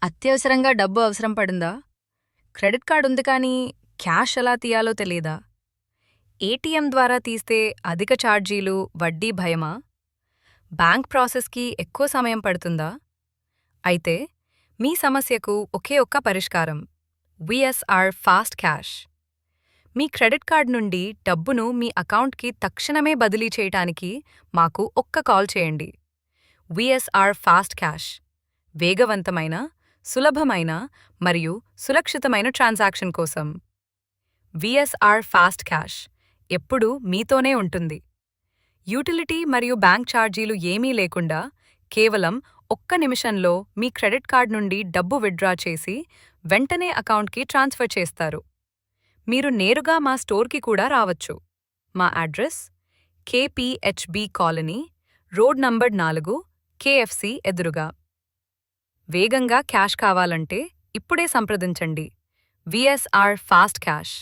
అత్యవసరంగా డబ్బు అవసరం పడిందా? క్రెడిట్ కార్డ్ ఉంది కానీ క్యాష్ ఎలా తీయాలో తెలీదా? ఏటీఎం ద్వారా తీస్తే అధిక ఛార్జీలు, వడ్డీ భయమా? బ్యాంక్ ప్రాసెస్కి ఎక్కువ సమయం పడుతుందా? అయితే మీ సమస్యకు ఒకే ఒక్క పరిష్కారం: విఎస్ఆర్ ఫాస్ట్ క్యాష్. మీ క్రెడిట్ కార్డ్ నుండి డబ్బును మీ అకౌంట్కి తక్షణమే బదిలీ చేయటానికి మాకు ఒక్క కాల్ చేయండి. విఎస్ఆర్ ఫాస్ట్ క్యాష్ వేగవంతమైన, సులభమైన మరియు సురక్షితమైన ట్రాన్సాక్షన్ కోసం. విఎస్ఆర్ ఫాస్ట్ క్యాష్ ఎప్పుడూ మీతోనే ఉంటుంది. యూటిలిటీ మరియు బ్యాంక్ ఛార్జీలు ఏమీ లేకుండా కేవలం ఒక్క నిమిషంలో మీ క్రెడిట్ కార్డ్ నుండి డబ్బు విత్డ్రా చేసి వెంటనే అకౌంట్కి ట్రాన్స్ఫర్ చేస్తారు. మీరు నేరుగా మా స్టోర్కి కూడా రావచ్చు. మా address: KPHB colony, road number 4, KFC ఎదురుగా. వేగంగా క్యాష్ కావాలంటే ఇప్పుడే సంప్రదించండి. VSR fast cash.